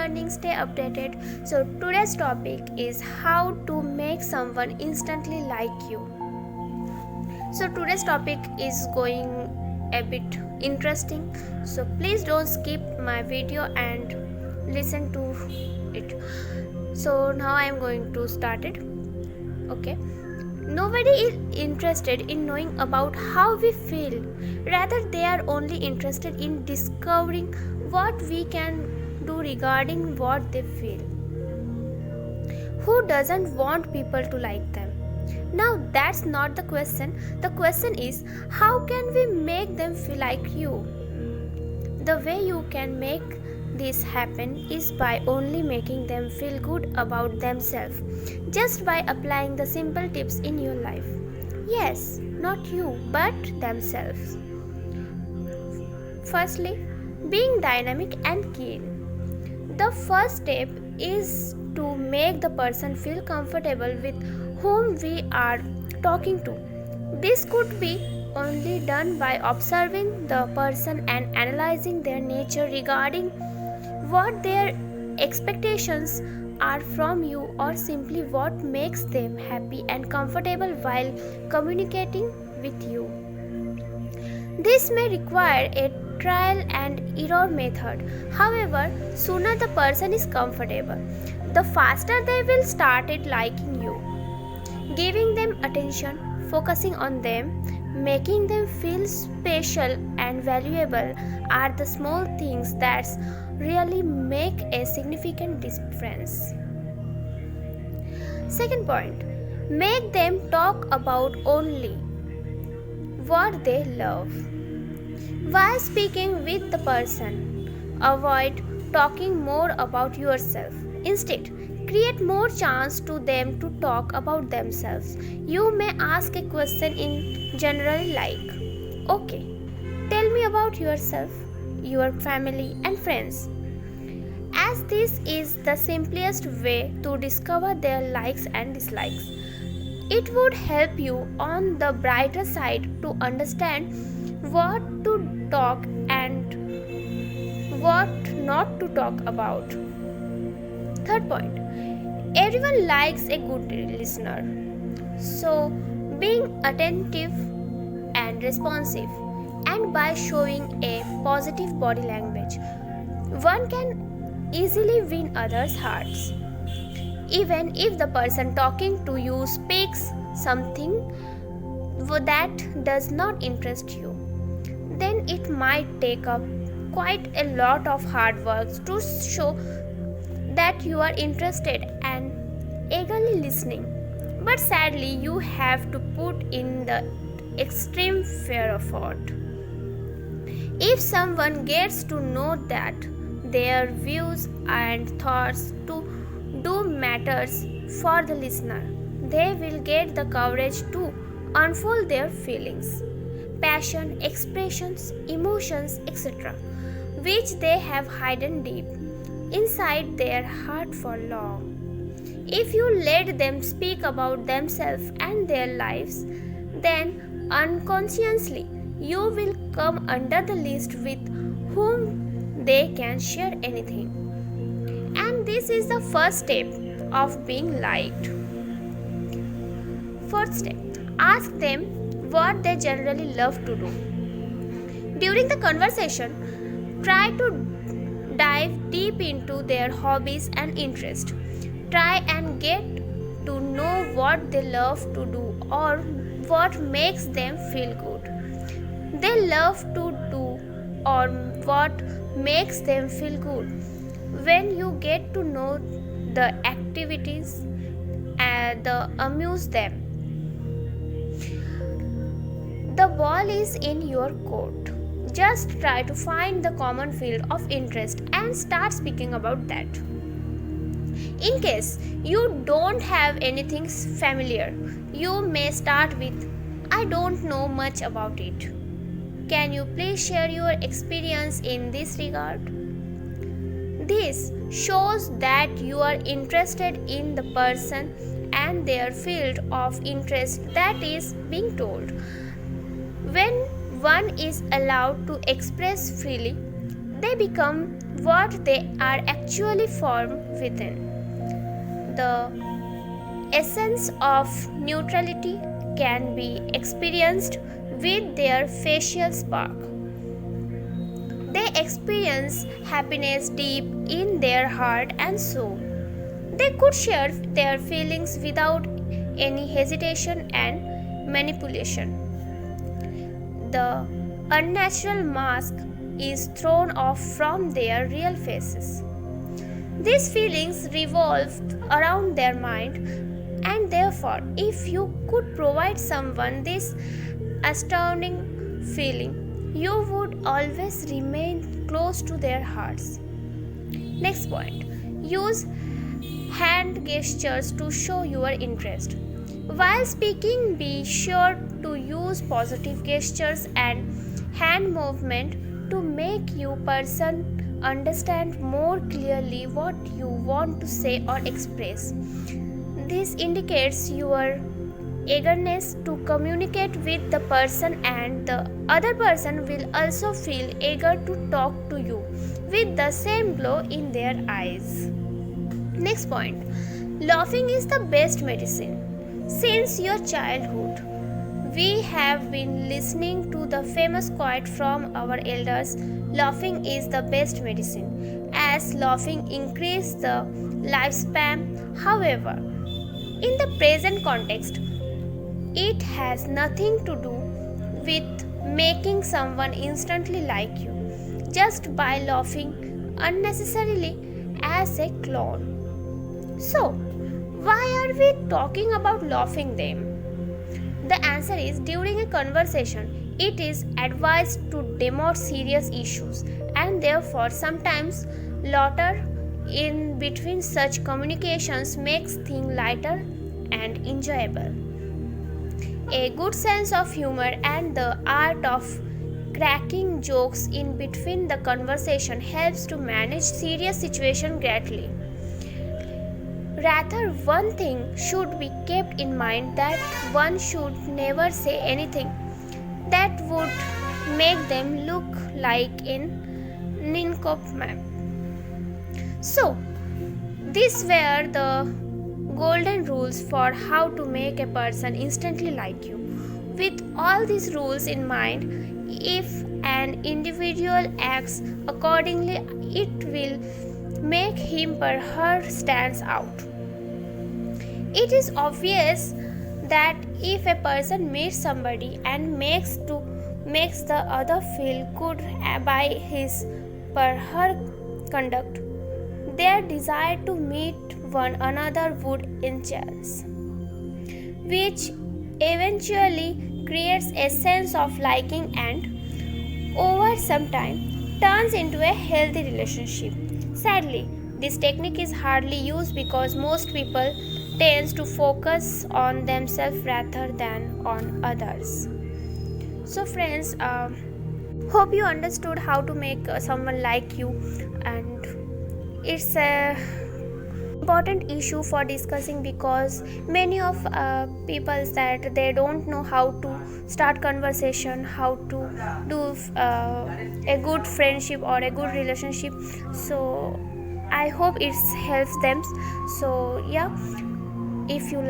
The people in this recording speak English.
learning, stay updated. So today's topic is how to make someone instantly like you. So today's topic is going a bit interesting. So please don't skip my video and listen to it. So now I am going to start it. Okay. Nobody is interested in knowing about how we feel. Rather, they are only interested in discovering what we can do regarding what they feel. Who doesn't want people to like them? Now, that's not the question. The question is, how can we make them feel like you? The way you can make this happen is by only making them feel good about themselves, just by applying the simple tips in your life. Yes, not you, but themselves. Firstly, being dynamic and keen. The first step is to make the person feel comfortable with whom we are talking to. This could be only done by observing the person and analyzing their nature regarding what their expectations are from you, or simply what makes them happy and comfortable while communicating with you. This may require a trial and error method. However, sooner the person is comfortable, the faster they will start it liking you. Giving them attention, focusing on them, making them feel special and valuable are the small things that really make a significant difference. Second point, make them talk about only what they love. While speaking with the person, avoid talking more about yourself. Instead, create more chance to them to talk about themselves. You may ask a question in general like, okay, tell me about yourself, your family and friends. As this is the simplest way to discover their likes and dislikes. It would help you on the brighter side to understand what to talk and what not to talk about. Third point, everyone likes a good listener. So, being attentive and responsive, and by showing a positive body language, one can easily win others' hearts. Even if the person talking to you speaks something that does not interest you, then it might take up quite a lot of hard work to show that you are interested and eagerly listening. But sadly, you have to put in the extreme fear effort. If someone gets to know that their views and thoughts do matters for the listener, they will get the courage to unfold their feelings, passion, expressions, emotions, etc., which they have hidden deep inside their heart for long. If you let them speak about themselves and their lives, then unconsciously you will come under the list with whom they can share anything. And this is the first step of being liked. Fourth step, ask them what they generally love to do. During the conversation, try to dive deep into their hobbies and interests. Try and get to know what they love to do or what makes them feel good. They love to do or what makes them feel good. When you get to know the activities and amuse them, the ball is in your court. Just try to find the common field of interest and start speaking about that. In case you don't have anything familiar, you may start with, I don't know much about it. Can you please share your experience in this regard? This shows that you are interested in the person and their field of interest that is being told. When one is allowed to express freely, they become what they are actually from within. The essence of neutrality can be experienced with their facial spark. They experience happiness deep in their heart and soul. They could share their feelings without any hesitation and manipulation. The unnatural mask is thrown off from their real faces. These feelings revolve around their mind, and therefore, if you could provide someone this astounding feeling, you would always remain close to their hearts. Next point, use hand gestures to show your interest. While speaking, be sure to use positive gestures and hand movement to make your person understand more clearly what you want to say or express. This indicates your eagerness to communicate with the person, and the other person will also feel eager to talk to you with the same glow in their eyes. Next point, laughing is the best medicine. Since your childhood, we have been listening to the famous quote from our elders, laughing is the best medicine, as laughing increases the lifespan. However, in the present context, it has nothing to do with making someone instantly like you just by laughing unnecessarily as a clown. So, why are we talking about laughing them? The answer is, during a conversation, it is advised to demote serious issues, and therefore sometimes laughter in between such communications makes things lighter and enjoyable. A good sense of humor and the art of cracking jokes in between the conversation helps to manage serious situations greatly. Rather, one thing should be kept in mind, that one should never say anything that would make them look like an nincompoop. So, these were the golden rules for how to make a person instantly like you. With all these rules in mind, if an individual acts accordingly, it will make him or her stands out. It is obvious that if a person meets somebody and makes the other feel good by his or her conduct, their desire to meet one another would increase, which eventually creates a sense of liking and over some time turns into a healthy relationship. Sadly, this technique is hardly used because most people tend to focus on themselves rather than on others. So friends, hope you understood how to make someone like you, and it's a important issue for discussing because many of people that they don't know how to start conversation, how to do a good friendship or a good relationship. So I hope it helps them. So yeah, if you like